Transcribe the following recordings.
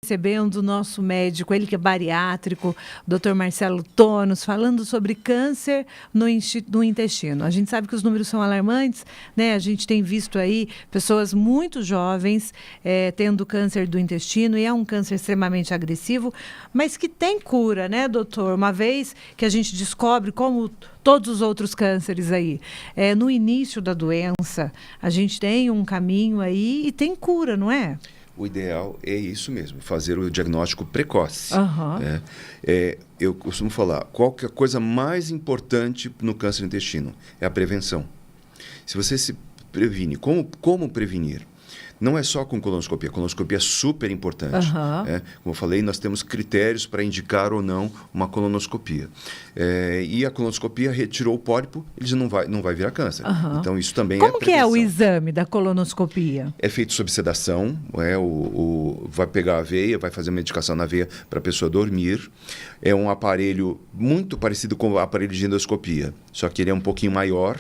Recebendo o nosso médico, ele que é bariátrico, Dr. Marcelo Tonos, falando sobre câncer no intestino. A gente sabe que os números são alarmantes, né? A gente tem visto aí pessoas muito jovens tendo câncer do intestino, e é um câncer extremamente agressivo, mas que tem cura, né, doutor? Uma vez que a gente descobre, como todos os outros cânceres aí, no início da doença, a gente tem um caminho aí e tem cura, não é? O ideal é isso mesmo, fazer o diagnóstico precoce. Uhum. Eu costumo falar, qual que é a coisa mais importante no câncer do intestino? É a prevenção. Se você se previne, como prevenir? Não é só com colonoscopia. A colonoscopia é super importante. Uhum. Como eu falei, nós temos critérios para indicar ou não uma colonoscopia. E a colonoscopia retirou o pólipo, ele não vai virar câncer. Uhum. Então, isso também Como é que é prevenção. o exame da colonoscopia? É feito sob sedação, vai pegar a veia, vai fazer uma medicação na veia para a pessoa dormir. É um aparelho muito parecido com o aparelho de endoscopia, só que ele é um pouquinho maior.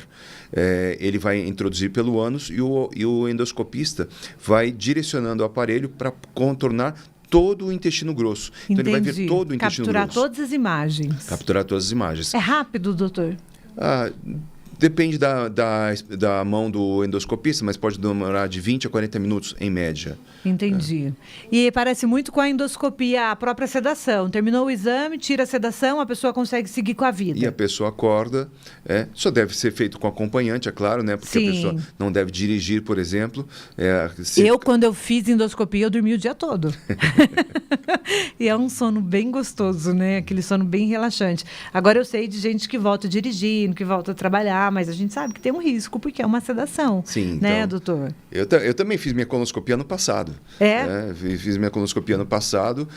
Ele vai introduzir pelo ânus e o endoscopista vai direcionando o aparelho para contornar todo o intestino grosso. Entendi. Então, ele vai ver todo o intestino grosso. Capturar todas as imagens. Capturar todas as imagens. É rápido, doutor? Depende da mão do endoscopista, mas pode demorar de 20 a 40 minutos, em média. Entendi. E parece muito com a endoscopia, a própria sedação. Terminou o exame, tira a sedação, a pessoa consegue seguir com a vida. E a pessoa acorda. Só deve ser feito com acompanhante, é claro, né? Porque Sim. a pessoa não deve dirigir, por exemplo. Quando eu fiz endoscopia, eu dormi o dia todo. E é um sono bem gostoso, né? Aquele sono bem relaxante. Agora eu sei de gente que volta dirigindo, que volta a trabalhar, mas a gente sabe que tem um risco, porque é uma sedação. Sim, né, então, doutor? Eu também fiz minha colonoscopia ano passado. Fiz minha colonoscopia ano passado.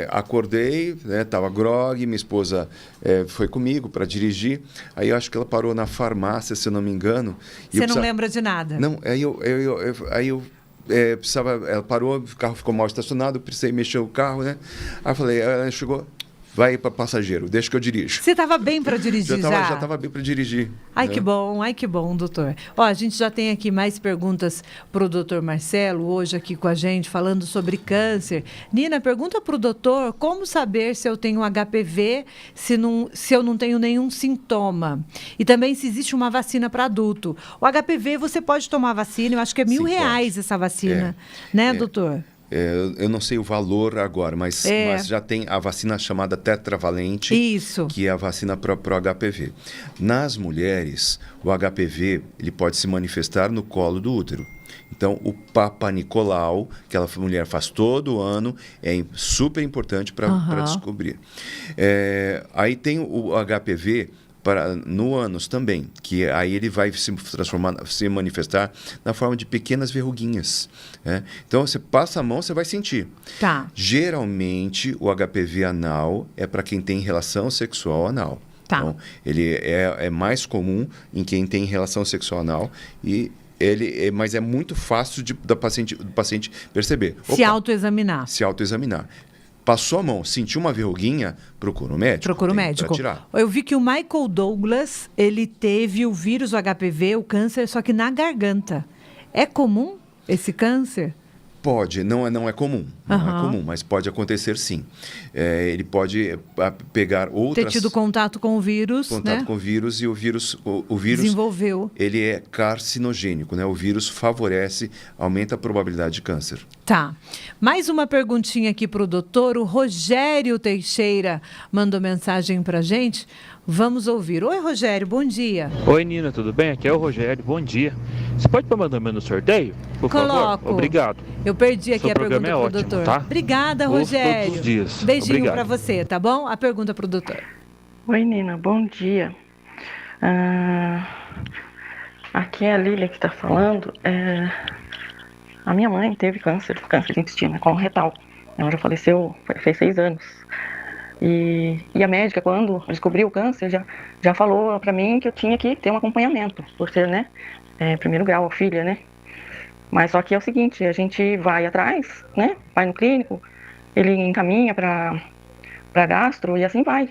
Acordei, estava grogue, minha esposa foi comigo para dirigir. Aí eu acho que ela parou na farmácia, se eu não me engano. Você não lembra de nada? Não, aí eu precisava, ela parou, o carro ficou mal estacionado, eu precisei mexer o carro, né? Aí eu falei, ela chegou, vai para passageiro, deixa que eu dirijo. Você estava bem para dirigir já? Já estava bem para dirigir. Ai, que bom, doutor. A gente já tem aqui mais perguntas para o doutor Marcelo, hoje aqui com a gente, falando sobre câncer. Nina, pergunta para o doutor como saber se eu tenho HPV, se eu não tenho nenhum sintoma. E também se existe uma vacina para adulto. O HPV, você pode tomar vacina, eu acho que é R$1.000 essa vacina, né, doutor? Eu não sei o valor agora, mas já tem a vacina chamada tetravalente, isso, que é a vacina para o HPV. Nas mulheres, o HPV ele pode se manifestar no colo do útero. Então, o Papa Nicolau, que aquela mulher faz todo ano, é super importante para descobrir. Aí tem o HPV no ânus também, que aí ele vai se manifestar na forma de pequenas verruguinhas. Então, você passa a mão, você vai sentir. Tá. Geralmente, o HPV anal é para quem tem relação sexual anal. Tá. Então, ele é mais comum em quem tem relação sexual anal mas é muito fácil do paciente perceber. Se autoexaminar. Se autoexaminar. Passou a mão, sentiu uma verruguinha, procura o médico. Procura o médico. Pra tirar. Eu vi que o Michael Douglas, ele teve o vírus HPV, o câncer, só que na garganta. É comum esse câncer? Pode, não é comum. Não é comum, mas pode acontecer sim. Ele pode pegar outras... Ter tido contato com o vírus, com o vírus, e o vírus desenvolveu. Ele é carcinogênico, né? O vírus aumenta a probabilidade de câncer. Tá. Mais uma perguntinha aqui para o doutor. O Rogério Teixeira mandou mensagem para a gente. Vamos ouvir. Oi, Rogério, bom dia. Oi, Nina, tudo bem? Aqui é o Rogério, bom dia. Você pode me mandar no sorteio, por favor? Obrigado. Eu perdi aqui a pergunta para o doutor. Tá? Obrigada, Rogério. Todos os dias. Beijinho para você, tá bom? A pergunta para o doutor. Oi, Nina, bom dia. Aqui é a Lília que está falando. A minha mãe teve câncer de intestino, com retal. Ela já faleceu, fez 6 anos. E a médica, quando descobriu o câncer, já falou para mim que eu tinha que ter um acompanhamento, por ser, né, primeiro grau, filha, né. Mas só que é o seguinte, a gente vai atrás, né, vai no clínico, ele encaminha para gastro e assim vai.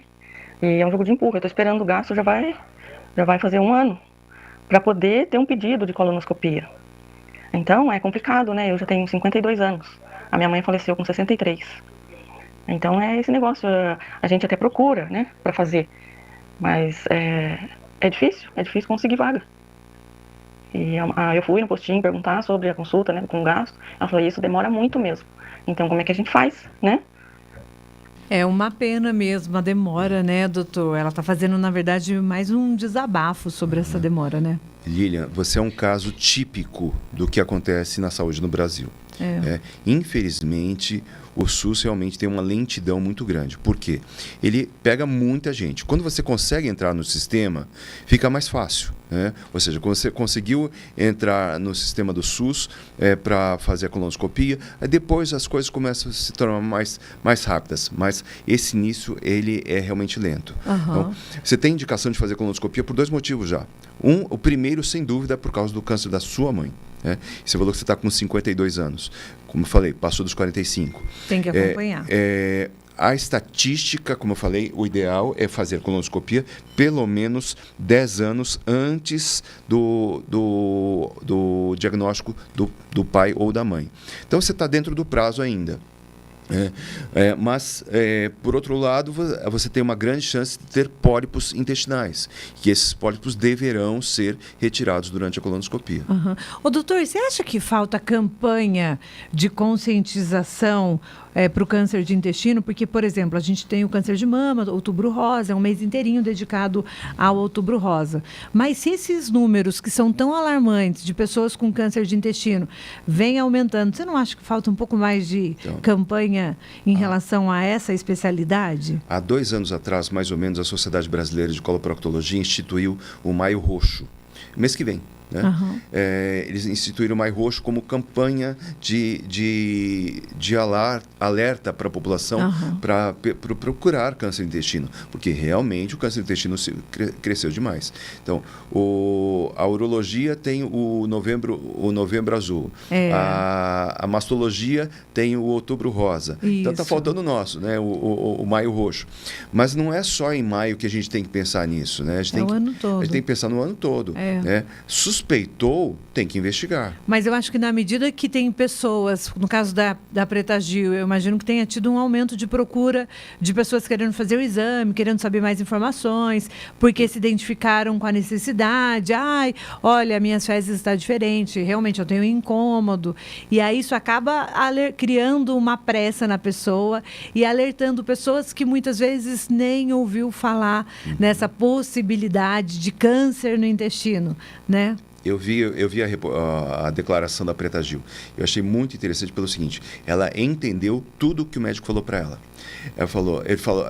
E é um jogo de empurra, eu tô esperando o gastro, já vai fazer 1 ano, para poder ter um pedido de colonoscopia. Então é complicado, né, eu já tenho 52 anos. A minha mãe faleceu com 63. Então é esse negócio, a gente até procura, né, para fazer, mas é difícil conseguir vaga. E eu fui no postinho perguntar sobre a consulta, né, com gasto. Ela falou, isso demora muito mesmo. Então como é que a gente faz, né? É uma pena mesmo a demora, né, doutor? Ela está fazendo, na verdade, mais um desabafo sobre essa demora, né? Lilian, você é um caso típico do que acontece na saúde no Brasil. Infelizmente, o SUS realmente tem uma lentidão muito grande. Por quê? Ele pega muita gente. Quando você consegue entrar no sistema, fica mais fácil, né? Ou seja, quando você conseguiu entrar no sistema do SUS para fazer a colonoscopia, depois as coisas começam a se tornar mais rápidas. Mas esse início, ele é realmente lento. Então, você tem indicação de fazer colonoscopia por 2 motivos já. O primeiro, sem dúvida, é por causa do câncer da sua mãe. Você falou que você está com 52 anos. Como eu falei, passou dos 45. Tem que acompanhar. A estatística, como eu falei, o ideal é fazer colonoscopia pelo menos 10 anos antes do diagnóstico do pai ou da mãe. Então, você está dentro do prazo ainda. Mas, por outro lado, você tem uma grande chance de ter pólipos intestinais, que esses pólipos deverão ser retirados durante a colonoscopia. Ô, doutor, você acha que falta campanha de conscientização para o câncer de intestino? Porque, por exemplo, a gente tem o câncer de mama, Outubro Rosa, é um mês inteirinho dedicado ao Outubro Rosa. Mas se esses números que são tão alarmantes de pessoas com câncer de intestino vêm aumentando, você não acha que falta um pouco mais de campanha em relação a essa especialidade? Há 2 anos atrás, mais ou menos, a Sociedade Brasileira de Coloproctologia instituiu o Maio Roxo, mês que vem. Eles instituíram o Maio Roxo como campanha de alerta para a população para procurar câncer de intestino, porque realmente o câncer de intestino cresceu demais. Então, a urologia tem o novembro azul, a mastologia tem o outubro rosa. Isso. Então está faltando o nosso, né? o Maio Roxo. Mas não é só em maio que a gente tem que pensar nisso, né? O ano todo. A gente tem que pensar no ano todo. Né? Suspeitou, tem que investigar. Mas eu acho que na medida que tem pessoas, no caso da Preta Gil, eu imagino que tenha tido um aumento de procura de pessoas querendo fazer o exame, querendo saber mais informações, porque se identificaram com a necessidade. Ai, olha, minhas fezes estão diferentes, realmente eu tenho um incômodo. E aí isso acaba criando uma pressa na pessoa e alertando pessoas que muitas vezes nem ouviu falar nessa possibilidade de câncer no intestino, né? Eu vi a declaração da Preta Gil. Eu achei muito interessante pelo seguinte: ela entendeu tudo que o médico falou para ela. Ela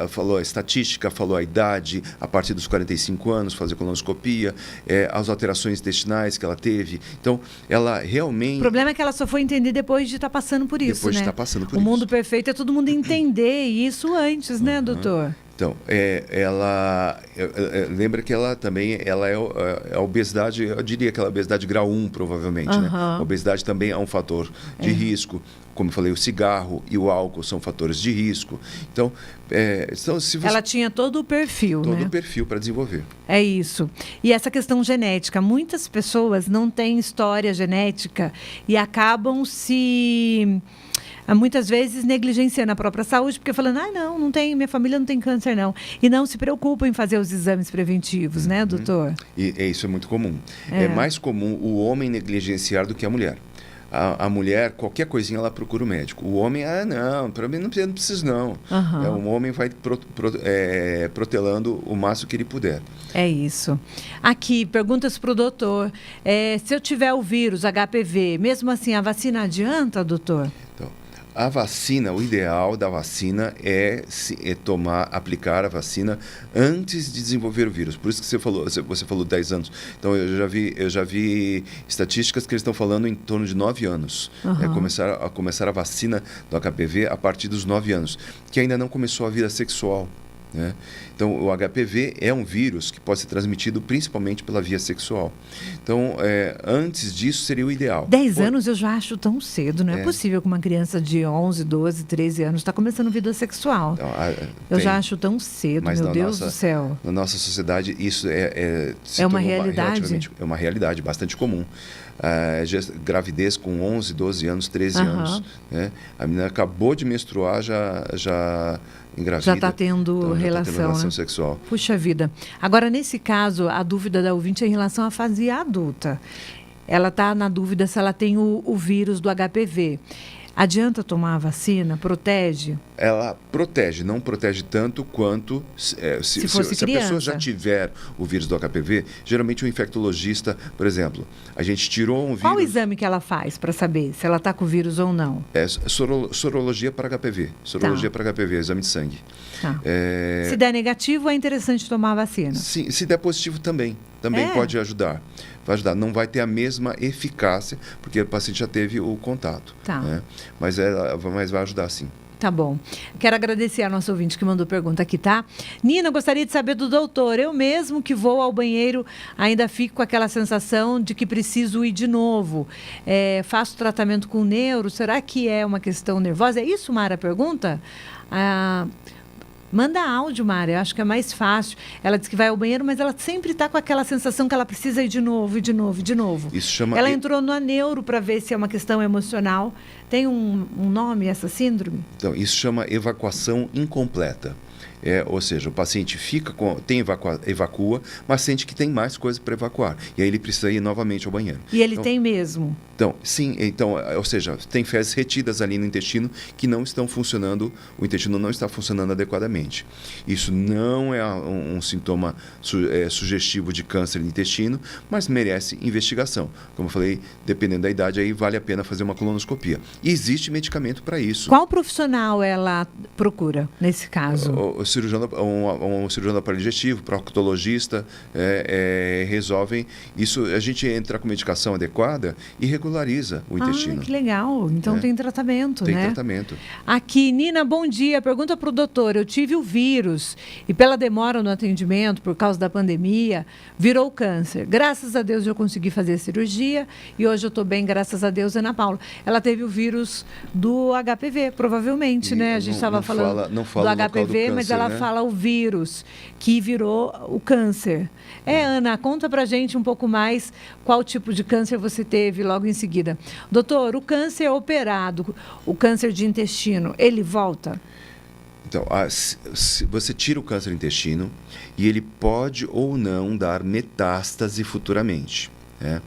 falou a estatística, falou a idade, a partir dos 45 anos, fazer colonoscopia, as alterações intestinais que ela teve. Então, ela realmente... O problema é que ela só foi entender depois de estar passando por isso, depois né? de estar passando por o isso. mundo perfeito é todo mundo entender isso antes, né, doutor? Então, lembra que ela também é a obesidade, eu diria que ela é a obesidade grau 1, provavelmente. Né? A obesidade também é um fator de risco. Como eu falei, o cigarro e o álcool são fatores de risco. Então, se você... Ela tinha todo o perfil, né? Todo o perfil para desenvolver. É isso. E essa questão genética, muitas pessoas não têm história genética e acabam muitas vezes negligenciando a própria saúde, porque falando, não tem, minha família não tem câncer, não. E não se preocupam em fazer os exames preventivos, né, doutor? E isso é muito comum. É mais comum o homem negligenciar do que a mulher. A mulher, qualquer coisinha, ela procura o médico. O homem, não, para mim não precisa não. O homem vai protelando o máximo que ele puder. É isso. Aqui, perguntas para o doutor. Se eu tiver o vírus HPV, mesmo assim, a vacina adianta, doutor? Então, a vacina, o ideal da vacina é aplicar a vacina antes de desenvolver o vírus. Por isso que você falou 10 anos. Então, eu já vi estatísticas que eles estão falando em torno de 9 anos. Começar a vacina do HPV a partir dos 9 anos, que ainda não começou a vida sexual. Né? Então, o HPV é um vírus que pode ser transmitido principalmente pela via sexual. Então, antes disso, seria o ideal. 10 anos eu já acho tão cedo. Não é possível que uma criança de 11, 12, 13 anos está começando vida sexual. Então, eu já acho tão cedo, meu Deus do céu. Na nossa sociedade, isso é uma realidade? É uma realidade bastante comum. gravidez com 11, 12 anos, 13 anos. Né? A menina acabou de menstruar, já engravida. Já está tendo relação, né? Sexual. Puxa vida. Agora, nesse caso, a dúvida da ouvinte é em relação à fase adulta. Ela está na dúvida se ela tem o vírus do HPV. Adianta tomar a vacina? Protege? Ela protege, não protege tanto quanto se a pessoa já tiver o vírus do HPV, geralmente o infectologista, por exemplo, a gente tirou um vírus... Qual o exame que ela faz para saber se ela está com o vírus ou não? Sorologia para HPV. Sorologia para HPV, exame de sangue. Tá. Se der negativo, é interessante tomar a vacina? Sim, se der positivo também pode ajudar. Vai ajudar. Não vai ter a mesma eficácia, porque o paciente já teve o contato. Tá. Né? Mas vai ajudar sim. Tá bom. Quero agradecer a nossa ouvinte que mandou pergunta aqui, tá? Nina, gostaria de saber do doutor. Eu mesmo que vou ao banheiro ainda fico com aquela sensação de que preciso ir de novo. Faço tratamento com neuro. Será que é uma questão nervosa? É isso, Mara, pergunta? Manda áudio, Mara, eu acho que é mais fácil. Ela diz que vai ao banheiro, mas ela sempre está com aquela sensação que ela precisa ir de novo, de novo, de novo. Isso chama... Ela entrou no neuro para ver se é uma questão emocional. Tem um nome essa síndrome? Então, isso chama evacuação incompleta. Ou seja, o paciente evacua, mas sente que tem mais coisa para evacuar. E aí ele precisa ir novamente ao banheiro. E ele tem mesmo? Então, sim. Ou seja, tem fezes retidas ali no intestino que não estão funcionando, o intestino não está funcionando adequadamente. Isso não é um sintoma sugestivo de câncer no intestino, mas merece investigação. Como eu falei, dependendo da idade, aí vale a pena fazer uma colonoscopia. E existe medicamento para isso. Qual profissional ela procura nesse caso? Um cirurgião do aparelho digestivo, proctologista, resolvem isso. A gente entra com medicação adequada e regulariza o intestino. Que legal. Então tem tratamento, né? Tem tratamento. Aqui, Nina, bom dia. Pergunta para o doutor. Eu tive o vírus e pela demora no atendimento, por causa da pandemia, virou câncer. Graças a Deus eu consegui fazer a cirurgia e hoje eu estou bem, graças a Deus, Ana Paula. Ela teve o vírus do HPV, provavelmente, né? A gente estava falando do HPV, mas ela fala o vírus que virou o câncer. Ana, conta pra gente um pouco mais qual tipo de câncer você teve logo em seguida. Doutor, o câncer operado, o câncer de intestino, ele volta? Então, você tira o câncer do intestino e ele pode ou não dar metástase futuramente. Né?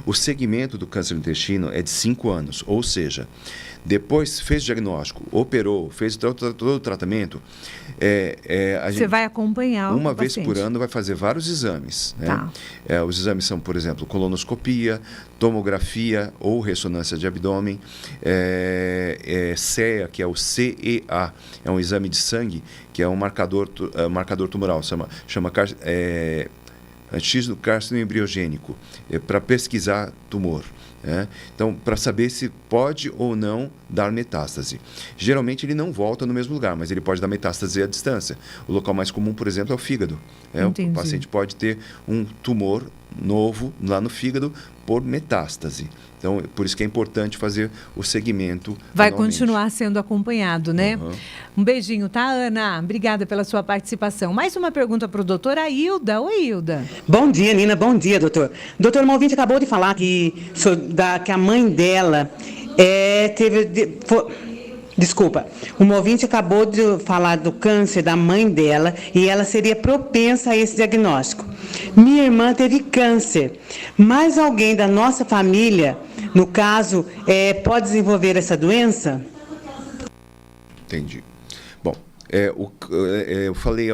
O segmento do câncer do intestino é de 5 anos, ou seja, depois fez o diagnóstico, operou, fez todo o tratamento. Você vai acompanhar uma vez por ano, vai fazer vários exames. Né? Tá. Os exames são, por exemplo, colonoscopia, tomografia ou ressonância de abdômen, CEA, que é o CEA, é um exame de sangue, que é um marcador tumoral, chama antígeno carcinoma embriogênico, para pesquisar tumor. Então, para saber se pode ou não dar metástase. Geralmente ele não volta no mesmo lugar, mas ele pode dar metástase à distância. O local mais comum, por exemplo, é o fígado. O paciente pode ter um tumor novo lá no fígado por metástase. Então, por isso que é importante fazer o segmento. Vai continuar sendo acompanhado, né? Um beijinho, tá, Ana? Obrigada pela sua participação. Mais uma pergunta para o doutor, a Hilda. Oi, Hilda. Bom dia, Nina. Bom dia, doutor. Doutor, uma ouvinte acabou de falar que a mãe dela Desculpa, uma ouvinte acabou de falar do câncer da mãe dela e ela seria propensa a esse diagnóstico. Minha irmã teve câncer, mas alguém da nossa família, no caso, pode desenvolver essa doença? Entendi. Bom, eu falei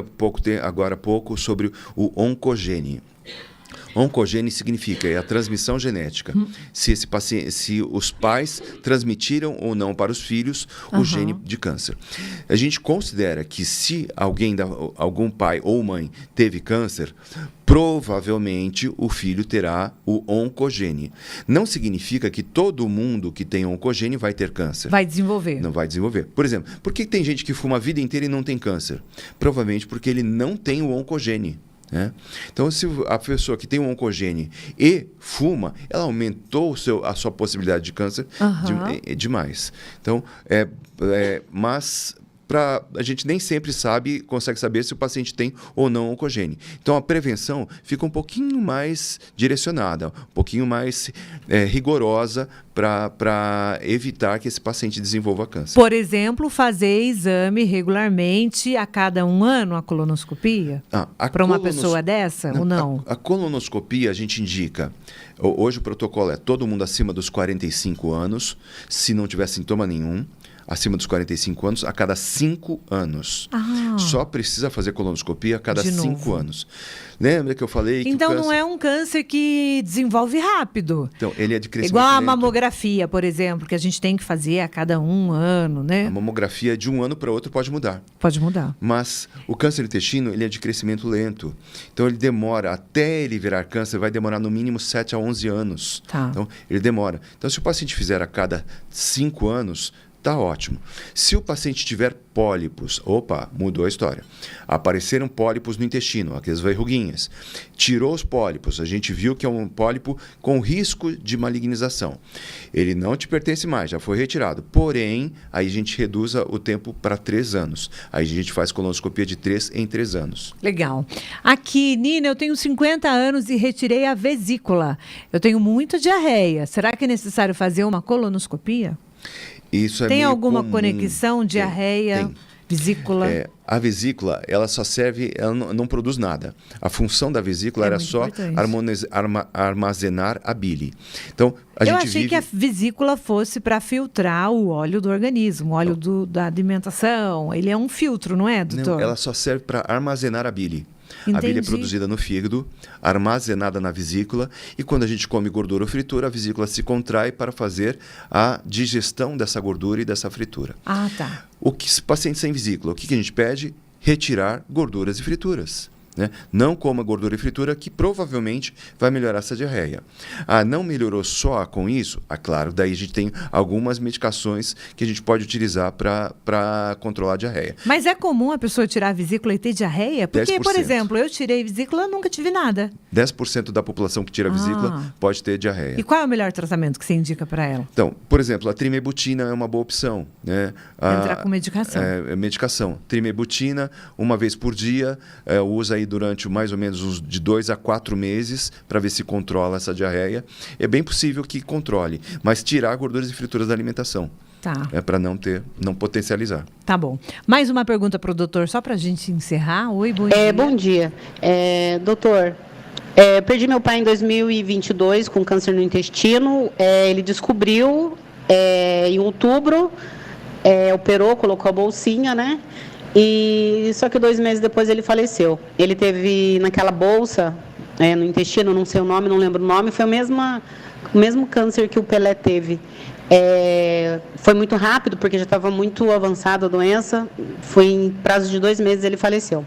agora há pouco sobre o oncogene. Oncogene significa a transmissão genética. Se os pais transmitiram ou não para os filhos o gene de câncer. A gente considera que se algum pai ou mãe teve câncer, provavelmente o filho terá o oncogene. Não significa que todo mundo que tem oncogene vai ter câncer. Vai desenvolver. Não vai desenvolver. Por exemplo, por que tem gente que fuma a vida inteira e não tem câncer? Provavelmente porque ele não tem o oncogene. Então, se a pessoa que tem um oncogene e fuma, ela aumentou a sua possibilidade de câncer demais. Então, mas a gente nem sempre consegue saber se o paciente tem ou não oncogene. Então, a prevenção fica um pouquinho mais direcionada, um pouquinho mais rigorosa para evitar que esse paciente desenvolva câncer. Por exemplo, fazer exame regularmente a cada 1 ano, a colonoscopia? Para uma pessoa dessa ou não? A colonoscopia a gente indica. Hoje o protocolo é todo mundo acima dos 45 anos, se não tiver sintoma nenhum. Acima dos 45 anos, a cada 5 anos. Só precisa fazer colonoscopia a cada 5 anos. Lembra que eu falei que então o câncer... não é um câncer que desenvolve rápido. Então, ele é de crescimento igual a lento. mamografia, por exemplo, que a gente tem que fazer a cada 1 ano, né? A mamografia de um ano para outro pode mudar. Pode mudar. Mas o câncer do intestino, ele é de crescimento lento. Então, ele demora, até ele virar câncer, vai demorar no mínimo 7 a 11 anos. Tá. Então, ele demora. Então, se o paciente fizer a cada 5 anos... Tá ótimo. Se o paciente tiver pólipos, mudou a história. Apareceram pólipos no intestino, aquelas verruguinhas. Tirou os pólipos, a gente viu que é um pólipo com risco de malignização. Ele não te pertence mais, já foi retirado. Porém, aí a gente reduz o tempo para 3 anos. Aí a gente faz colonoscopia de 3 em 3 anos. Legal. Aqui, Nina, eu tenho 50 anos e retirei a vesícula. Eu tenho muita diarreia. Será que é necessário fazer uma colonoscopia? Isso tem alguma comum. conexão, diarreia, vesícula? A vesícula, ela só serve, ela não produz nada. A função da vesícula era só armazenar a bile. Então, eu achei que a vesícula fosse para filtrar o óleo do organismo, o óleo da alimentação. Ele é um filtro, não é, doutor? Não, ela só serve para armazenar a bile. Entendi. A bile é produzida no fígado, armazenada na vesícula, e quando a gente come gordura ou fritura, a vesícula se contrai para fazer a digestão dessa gordura e dessa fritura. Tá. Paciente sem vesícula, o que a gente pede? Retirar gorduras e frituras. Né? Não coma gordura e fritura, que provavelmente vai melhorar essa diarreia. Não melhorou só com isso? Claro, daí a gente tem algumas medicações que a gente pode utilizar para controlar a diarreia. Mas é comum a pessoa tirar a vesícula e ter diarreia? Porque, 10%. Por exemplo, eu tirei vesícula e nunca tive nada. 10% da população que tira a vesícula pode ter diarreia. E qual é o melhor tratamento que você indica para ela? Então, por exemplo, a trimebutina é uma boa opção. Né? Entrar com medicação. Medicação. Trimebutina, 1 vez por dia, usa aí durante mais ou menos de 2 a 4 meses para ver se controla essa diarreia. É bem possível que controle, mas tirar gorduras e frituras da alimentação. Tá. Para não potencializar. Tá bom. Mais uma pergunta para o doutor, só para a gente encerrar. Oi, bom dia. Bom dia. Doutor, perdi meu pai em 2022 com câncer no intestino. Ele descobriu em outubro, operou, colocou a bolsinha, né? E só que 2 meses depois ele faleceu. Ele teve naquela bolsa, no intestino, não sei o nome, não lembro o nome, foi o mesmo câncer que o Pelé teve. Foi muito rápido, porque já estava muito avançada a doença. Foi em prazo de 2 meses ele faleceu.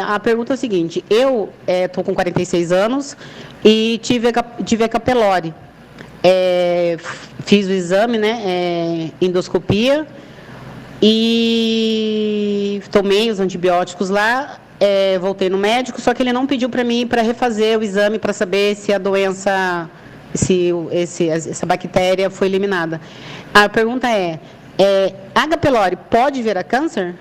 A pergunta é a seguinte: eu estou com 46 anos e tive H. pylori. Fiz o exame, né, endoscopia, e tomei os antibióticos lá, voltei no médico, só que ele não pediu para mim para refazer o exame para saber se a doença, essa bactéria foi eliminada. A pergunta H. pylori pode virar câncer?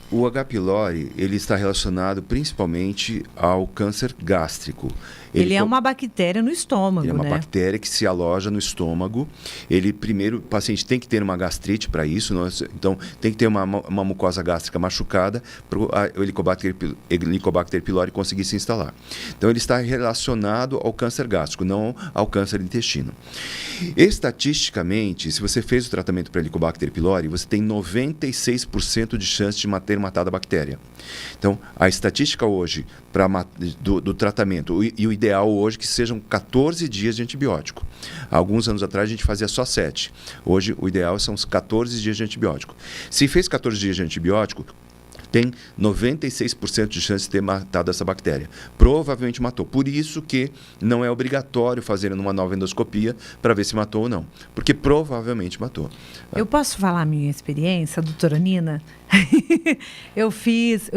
O H. pylori, ele está relacionado principalmente ao câncer gástrico. Ele é uma bactéria no estômago, né? Ele é uma bactéria que se aloja no estômago. Primeiro, o paciente tem que ter uma gastrite para isso. Então, tem que ter uma mucosa gástrica machucada para o Helicobacter pylori conseguir se instalar. Então, ele está relacionado ao câncer gástrico, não ao câncer do intestino. Estatisticamente, se você fez o tratamento para Helicobacter pylori, você tem 96% de chance de ter matado a bactéria. Então, a estatística hoje do tratamento, e o ideal hoje que sejam 14 dias de antibiótico. Há alguns anos atrás a gente fazia só 7. Hoje o ideal são os 14 dias de antibiótico. Se fez 14 dias de antibiótico, tem 96% de chance de ter matado essa bactéria. Provavelmente matou. Por isso que não é obrigatório fazer uma nova endoscopia para ver se matou ou não. Porque provavelmente matou. Eu posso falar a minha experiência, doutora Nina? Eu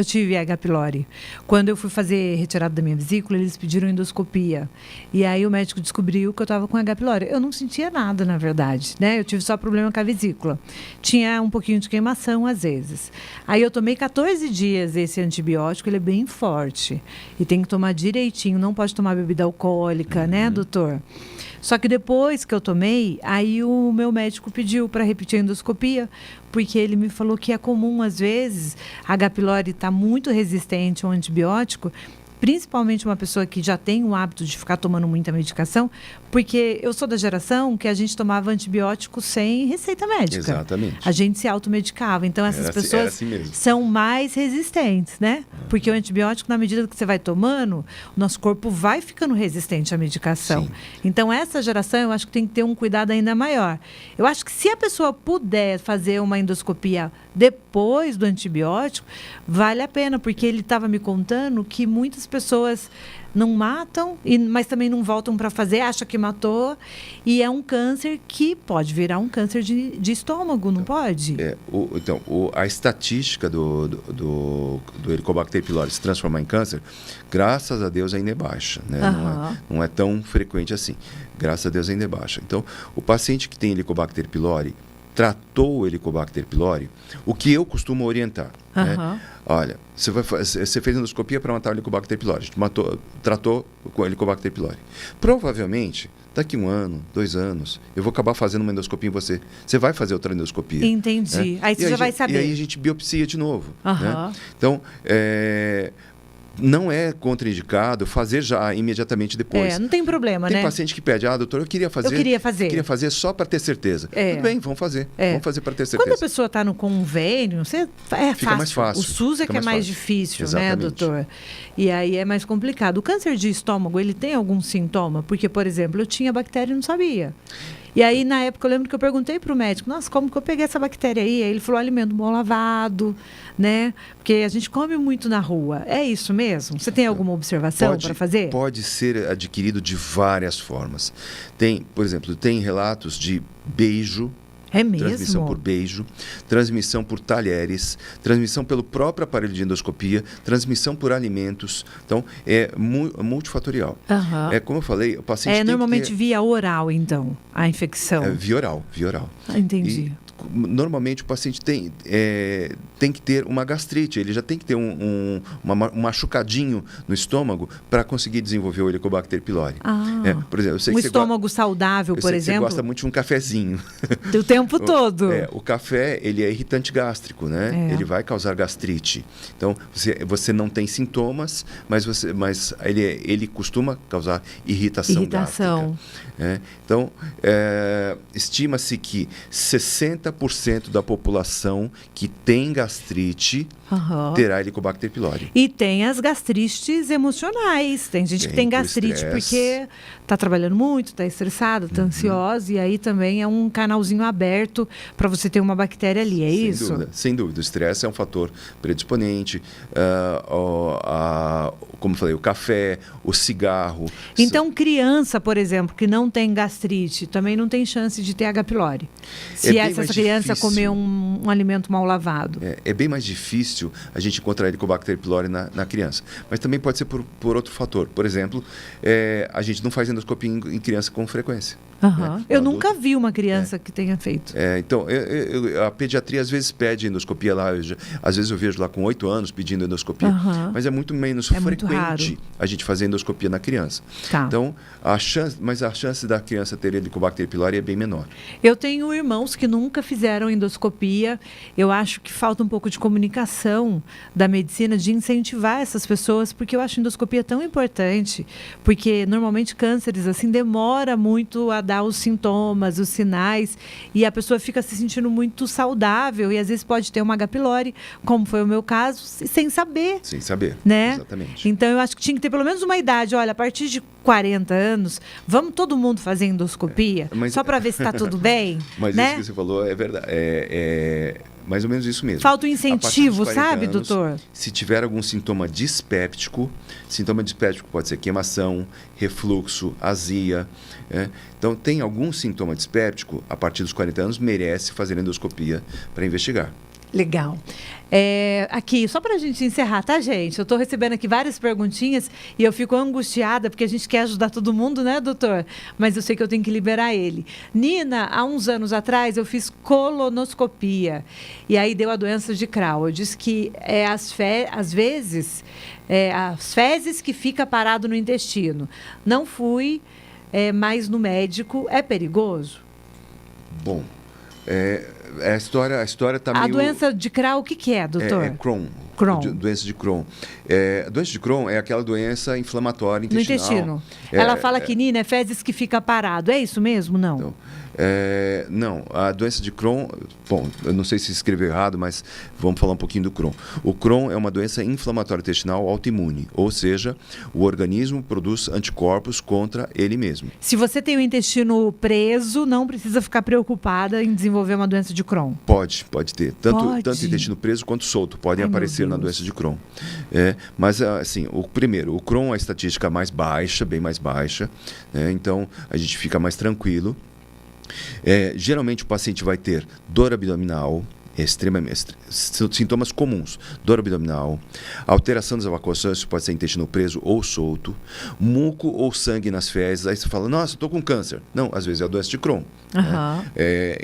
tive H. pylori. Quando eu fui fazer retirada da minha vesícula, eles pediram endoscopia. E aí o médico descobriu que eu estava com H. pylori. Eu não sentia nada, na verdade, né? Eu tive só problema com a vesícula. Tinha um pouquinho de queimação, às vezes. Aí eu tomei 14 dias esse antibiótico, ele é bem forte. E tem que tomar direitinho, não pode tomar bebida alcoólica, né, doutor? Só que depois que eu tomei, aí o meu médico pediu para repetir a endoscopia, porque ele me falou que é comum, às vezes, a H. pylori está muito resistente ao antibiótico, principalmente uma pessoa que já tem o hábito de ficar tomando muita medicação, porque eu sou da geração que a gente tomava antibiótico sem receita médica. Exatamente. A gente se automedicava. Então, essas pessoas assim mesmo. são mais resistentes, né? Porque o antibiótico, na medida que você vai tomando, o nosso corpo vai ficando resistente à medicação. Sim. Então, essa geração, eu acho que tem que ter um cuidado ainda maior. Eu acho que se a pessoa puder fazer uma endoscopia depois do antibiótico, vale a pena, porque ele estava me contando que muitas pessoas não matam, mas também não voltam para fazer, acha que matou, e é um câncer que pode virar um câncer de estômago, não pode? A estatística do Helicobacter pylori se transformar em câncer, graças a Deus ainda é baixa, né? Não é tão frequente assim, graças a Deus ainda é baixa. Então, o paciente que tem Helicobacter pylori, tratou o Helicobacter pylori, o que eu costumo orientar, né? Olha, você fez endoscopia para matar o Helicobacter pylori, tratou com o Helicobacter pylori. Provavelmente, daqui 1 ano, 2 anos, eu vou acabar fazendo uma endoscopia em você. Você vai fazer outra endoscopia. Entendi. Né? Aí você já vai saber. E aí a gente biopsia de novo. Né? Então, não é contraindicado fazer já imediatamente depois. Não tem problema, tem né? Tem paciente que pede, doutor, eu queria fazer só para ter certeza. Tudo bem, vamos fazer. Vamos fazer para ter certeza. Quando a pessoa está no convênio, fica mais fácil. O SUS é que é mais difícil, exatamente, né, doutor? E aí é mais complicado. O câncer de estômago, ele tem algum sintoma? Porque, por exemplo, eu tinha bactéria e não sabia. E aí, na época, eu lembro que eu perguntei para o médico, nossa, como que eu peguei essa bactéria aí? Aí ele falou, alimento mal lavado, né? Porque a gente come muito na rua. É isso mesmo? Você tem alguma observação para fazer? Pode ser adquirido de várias formas. Por exemplo, tem relatos de beijo. É mesmo? Transmissão por beijo, transmissão por talheres, transmissão pelo próprio aparelho de endoscopia, transmissão por alimentos. Então, é multifatorial. Como eu falei, o paciente tem normalmente que ter... via oral, então, a infecção. Via oral. Entendi. Normalmente o paciente tem que ter uma gastrite, ele já tem que ter um machucadinho no estômago para conseguir desenvolver o Helicobacter pylori. Por exemplo, eu sei que estômago saudável, por exemplo. Você gosta muito de um cafezinho. O tempo todo. O café, ele é irritante gástrico, né? Ele vai causar gastrite. Então, você não tem sintomas, mas ele costuma causar irritação. gástrica. Então, estima-se que 60% da população que tem gastrite terá Helicobacter pylori. E tem as gastrites emocionais. Tem gente que tem gastrite porque está trabalhando muito, está estressado, está ansioso, e aí também é um canalzinho aberto para você ter uma bactéria ali, isso? Sem dúvida. O estresse é um fator predisponente. Como eu falei, o café, o cigarro. Então, criança, por exemplo, que não tem gastrite, também não tem chance de ter H. pylori. Se essa criança comer um alimento mal lavado. É bem mais difícil a gente encontrar Helicobacter pylori na criança. Mas também pode ser por outro fator. Por exemplo, a gente não faz endoscopia em criança com frequência. Né? Eu nunca vi uma criança que tenha feito. Então, a pediatria às vezes pede endoscopia lá. Às vezes eu vejo lá com 8 anos pedindo endoscopia. Mas é muito menos frequente a gente fazer endoscopia na criança. Então, a chance da criança ter Helicobacter pylori é bem menor. Eu tenho irmãos que nunca fizeram endoscopia. Eu acho que falta um pouco de comunicação da medicina, de incentivar essas pessoas, porque eu acho a endoscopia tão importante, porque normalmente cânceres assim demora muito a dar os sintomas, os sinais, e a pessoa fica se sentindo muito saudável e às vezes pode ter uma H. pylori, como foi o meu caso, sem saber. Sem saber, né? Exatamente. Então eu acho que tinha que ter pelo menos uma idade, olha, a partir de 40 anos, vamos todo mundo fazer endoscopia, só para ver se está tudo bem. Mas né? Isso que você falou é verdade. Mais ou menos isso mesmo. Falta um incentivo, sabe, doutor? Se tiver algum sintoma dispéptico pode ser queimação, refluxo, azia. Então, tem algum sintoma dispéptico, a partir dos 40 anos, merece fazer endoscopia para investigar. Legal. Aqui, só para a gente encerrar, tá, gente? Eu estou recebendo aqui várias perguntinhas e eu fico angustiada, porque a gente quer ajudar todo mundo, né, doutor? Mas eu sei que eu tenho que liberar ele. Nina, há uns anos atrás, eu fiz colonoscopia e aí deu a doença de Crohn. Eu disse que às vezes, as fezes que fica parado no intestino. Não fui mais no médico. É perigoso? Bom, a história está meio... A doença de Crohn, o que é, doutor? É Crohn. Crohn. Doença de Crohn. A doença de Crohn é aquela doença inflamatória intestinal. No intestino. Ela fala que, Nina, é fezes que fica parado. É isso mesmo? Não. Então, não, a doença de Crohn, bom, eu não sei se escreveu errado, mas vamos falar um pouquinho do Crohn. O Crohn é uma doença inflamatória intestinal autoimune, ou seja, o organismo produz anticorpos contra ele mesmo. Se você tem o intestino preso, não precisa ficar preocupada em desenvolver uma doença de Crohn. Pode ter. Tanto intestino preso quanto solto podem aparecer na doença de Crohn. Mas, assim, o Crohn é a estatística mais baixa, bem mais baixa, então a gente fica mais tranquilo. Geralmente o paciente vai ter dor abdominal, sintomas comuns: dor abdominal, alteração das evacuações, pode ser intestino preso ou solto, muco ou sangue nas fezes. Aí você fala, nossa, estou com câncer. Não, às vezes é a doença de Crohn.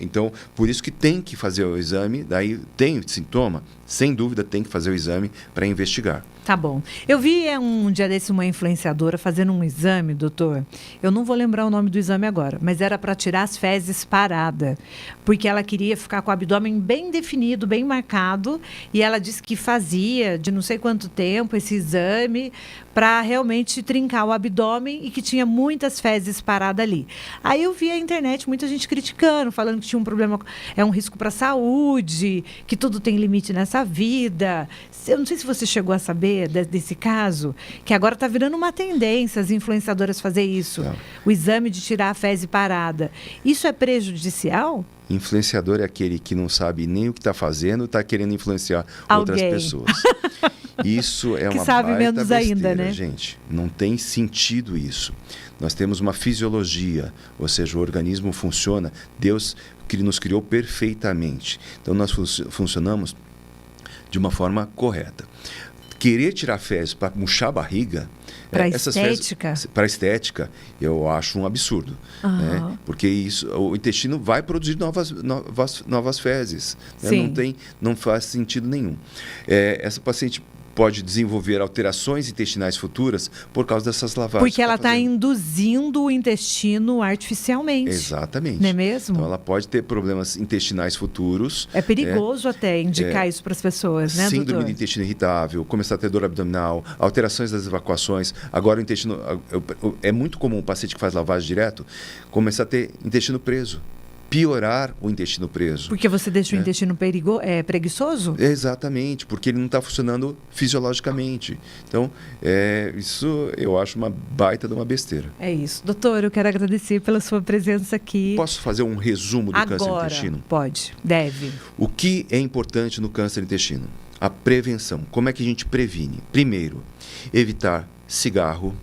Então, por isso que tem que fazer o exame. Daí tem sintoma, sem dúvida tem que fazer o exame para investigar. Tá bom. Eu vi um dia desse uma influenciadora fazendo um exame, doutor. Eu não vou lembrar o nome do exame agora, mas era para tirar as fezes parada, porque ela queria ficar com o abdômen bem definido, bem marcado, e ela disse que fazia de não sei quanto tempo esse exame para realmente trincar o abdômen e que tinha muitas fezes paradas ali. Aí eu vi a internet, muita gente criticando, falando que tinha um problema, é um risco para a saúde, que tudo tem limite nessa vida. Eu não sei se você chegou a saber desse caso, que agora está virando uma tendência as influenciadoras fazer isso. O exame de tirar a fezes parada. Isso é prejudicial? Influenciador é aquele que não sabe nem o que está fazendo, está querendo influenciar outras pessoas. Isso é uma sabe baita menos besteira, ainda, né? Gente. Não tem sentido isso. Nós temos uma fisiologia, ou seja, o organismo funciona. Deus nos criou perfeitamente. Então, nós funcionamos de uma forma correta. Querer tirar fezes para murchar a barriga... Para estética? Para estética, eu acho um absurdo. Né? Porque o intestino vai produzir novas fezes. Né? Não faz sentido nenhum. Essa paciente pode desenvolver alterações intestinais futuras por causa dessas lavagens. Porque ela está induzindo o intestino artificialmente. Exatamente. Não é mesmo? Então, ela pode ter problemas intestinais futuros. É perigoso até indicar isso para as pessoas, né, síndrome doutor? do intestino irritável, começar a ter dor abdominal, alterações das evacuações. Agora, o intestino... É muito comum o paciente que faz lavagem direto começar a ter intestino preso. Piorar o intestino preso. Porque você deixa o intestino preguiçoso? Exatamente, porque ele não está funcionando fisiologicamente. Então, isso eu acho uma baita de uma besteira. É isso. Doutor, eu quero agradecer pela sua presença aqui. Posso fazer um resumo do câncer do intestino? Pode, deve. O que é importante no câncer do intestino? A prevenção. Como é que a gente previne? Primeiro, evitar cigarro.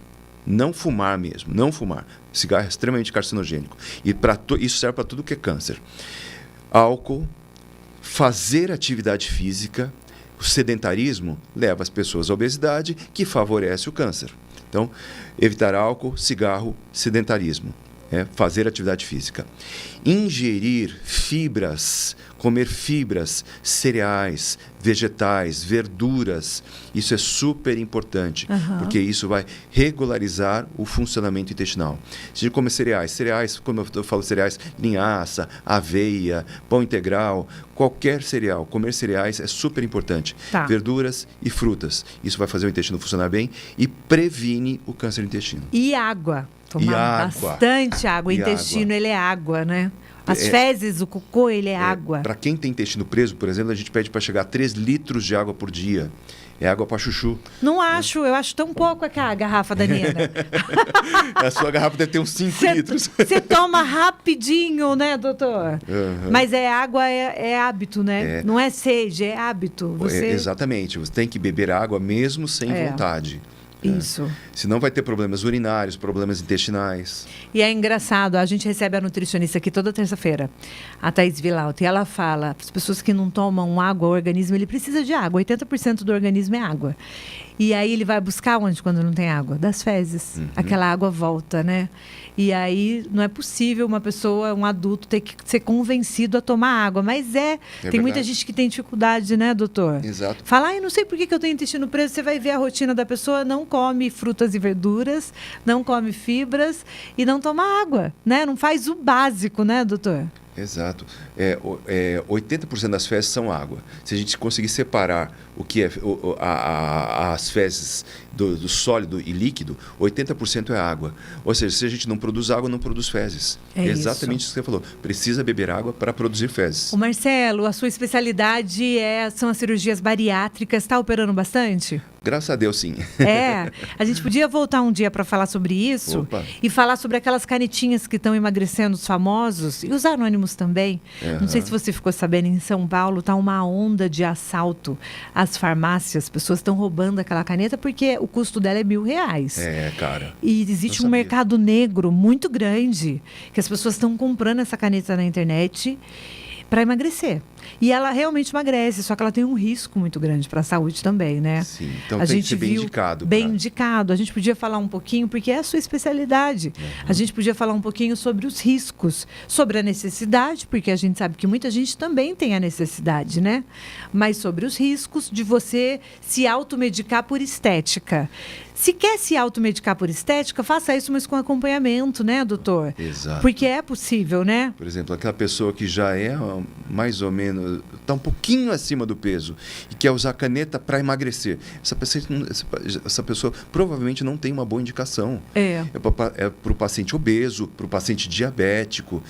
Não fumar mesmo, não fumar. Cigarro é extremamente carcinogênico. E isso serve para tudo que é câncer. Álcool, fazer atividade física, o sedentarismo leva as pessoas à obesidade, que favorece o câncer. Então, evitar álcool, cigarro, sedentarismo. Fazer atividade física. Ingerir fibras, comer fibras, cereais, vegetais, verduras. Isso é super importante, porque isso vai regularizar o funcionamento intestinal. Se a gente comer cereais, como eu falo cereais, linhaça, aveia, pão integral, qualquer cereal, comer cereais é super importante. Verduras e frutas. Isso vai fazer o intestino funcionar bem e previne o câncer do intestino. E água. Tomar bastante água. O intestino, ele é água, né? As fezes, o cocô, ele é água. Para quem tem intestino preso, por exemplo, a gente pede para chegar a 3 litros de água por dia. É água para chuchu. Não acho, eu acho tão pouco a garrafa da Nina. A sua garrafa deve ter uns 5 litros. Você toma rapidinho, né, doutor? Mas água é hábito, né? Não é sede, é hábito. Exatamente, você tem que beber água mesmo sem vontade. Isso. Senão vai ter problemas urinários, problemas intestinais. E é engraçado, a gente recebe a nutricionista aqui toda terça-feira, a Thaís Vilauta, e ela fala, as pessoas que não tomam água, o organismo ele precisa de água, 80% do organismo é água. E aí ele vai buscar onde quando não tem água? Das fezes. Aquela água volta, né? E aí não é possível uma pessoa, um adulto, ter que ser convencido a tomar água. Mas tem verdade. muita gente que tem dificuldade, né, doutor? Exato. Fala, eu não sei por que eu tenho intestino preso. Você vai ver a rotina da pessoa, não come frutas e verduras, não come fibras e não toma água, né? Não faz o básico, né, doutor? Exato. 80% das fezes são água. Se a gente conseguir separar o que é as fezes do sólido e líquido, 80% é água. Ou seja, se a gente não produz água, não produz fezes. É exatamente isso que você falou. Precisa beber água para produzir fezes. O Marcelo, a sua especialidade são as cirurgias bariátricas. Está operando bastante? Graças a Deus, sim. A gente podia voltar um dia para falar sobre isso. Opa. E falar sobre aquelas canetinhas que estão emagrecendo os famosos e os anônimos também. Não sei se você ficou sabendo, em São Paulo está uma onda de assalto às farmácias. As pessoas estão roubando aquela caneta porque o custo dela é R$1.000. Cara. E existe um mercado negro muito grande que as pessoas estão comprando essa caneta na internet para emagrecer. E ela realmente emagrece, só que ela tem um risco muito grande para a saúde também, né? Sim, então a tem gente que ser bem indicado. Bem indicado. A gente podia falar um pouquinho, porque é a sua especialidade. A gente podia falar um pouquinho sobre os riscos, sobre a necessidade, porque a gente sabe que muita gente também tem a necessidade, né? Mas sobre os riscos de você se automedicar por estética. Se quer se automedicar por estética, faça isso, mas com acompanhamento, né, doutor? Exato. Porque é possível, né? Por exemplo, aquela pessoa que já é mais ou menos, está um pouquinho acima do peso e quer usar caneta para emagrecer. Essa pessoa provavelmente não tem uma boa indicação. É para o paciente obeso, para o paciente diabético.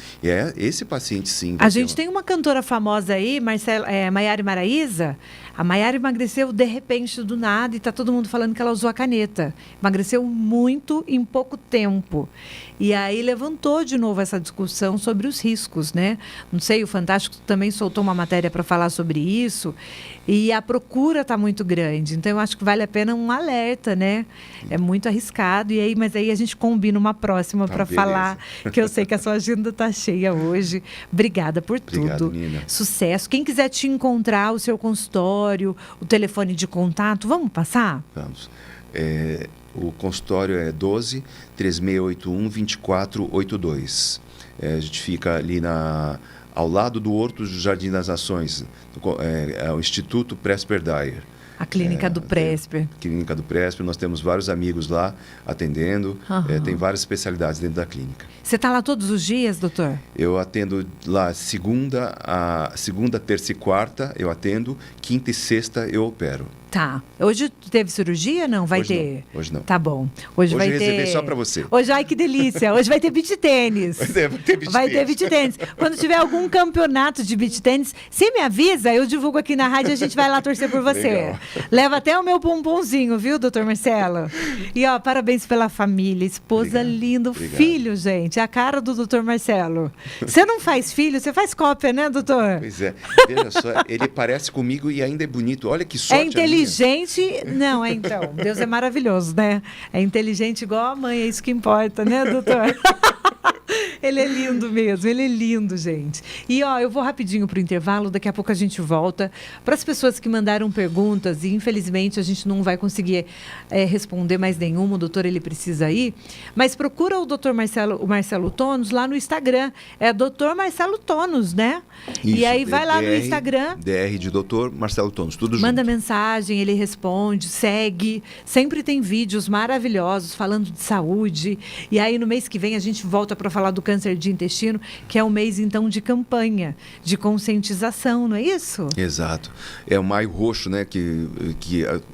Esse paciente, sim. A gente tem uma cantora famosa aí, Maiara Maraíza. A Maiara emagreceu de repente, do nada, e está todo mundo falando que ela usou a caneta. Emagreceu muito em pouco tempo. E aí levantou de novo essa discussão sobre os riscos, né? Não sei, o Fantástico também soltou uma matéria para falar sobre isso. E a procura está muito grande. Então, eu acho que vale a pena um alerta, né? É muito arriscado. Mas aí a gente combina uma próxima para falar, que eu sei que a sua agenda está cheia hoje. Obrigada por tudo. Nina. Sucesso. Quem quiser te encontrar, o seu consultório, o telefone de contato, vamos passar? Vamos. O consultório é 12 3681 2482. A gente fica ali ao lado do Horto do Jardim das Nações. É o Instituto Presper Dyer. A clínica do Presper. Clínica do Presper. Nós temos vários amigos lá atendendo. Tem várias especialidades dentro da clínica. Você está lá todos os dias, doutor? Eu atendo lá segunda, terça e quarta, eu atendo. Quinta e sexta eu opero. Tá. Hoje teve cirurgia? Não, vai hoje ter. Não. Hoje não. Tá bom. Hoje vai ter. Reservei só para você. Hoje, ai que delícia. Hoje vai ter beach tênis. Vai ter beach tênis. Quando tiver algum campeonato de beach tênis, você me avisa, eu divulgo aqui na rádio e a gente vai lá torcer por você. Legal. Leva até o meu pomponzinho, viu, doutor Marcelo? E ó, parabéns pela família, esposa linda, filho, gente, a cara do doutor Marcelo. Você não faz filho, você faz cópia, né, doutor? Pois é. Veja só, ele parece comigo e ainda é bonito. Olha que sorte. É inteligente. Não, então. Deus é maravilhoso, né? É inteligente igual a mãe, é isso que importa, né, doutor? Ele é lindo mesmo, ele é lindo, gente. E ó, eu vou rapidinho pro intervalo, daqui a pouco a gente volta. Para as pessoas que mandaram perguntas, e infelizmente a gente não vai conseguir responder mais nenhuma, o doutor ele precisa ir, mas procura o doutor Marcelo, o Marcelo Tonos lá no Instagram. É doutor Marcelo Tonos, né? Isso, e aí vai lá no Instagram. DR de doutor Marcelo Tonos, tudo junto. Manda mensagem, ele responde, segue. Sempre tem vídeos maravilhosos falando de saúde. E aí no mês que vem a gente volta para falar do câncer de intestino, que é um mês, então, de campanha, de conscientização, não é isso? Exato. É o Maio Roxo, né, que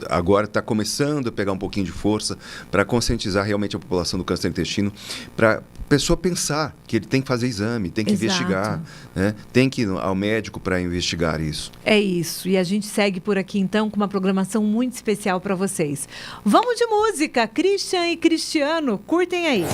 agora está começando a pegar um pouquinho de força para conscientizar realmente a população do câncer de intestino, para a pessoa pensar que ele tem que fazer exame, tem que investigar, né? Tem que ir ao médico para investigar isso. É isso. E a gente segue por aqui, então, com uma programação muito especial para vocês. Vamos de música. Christian e Cristiano, curtem aí.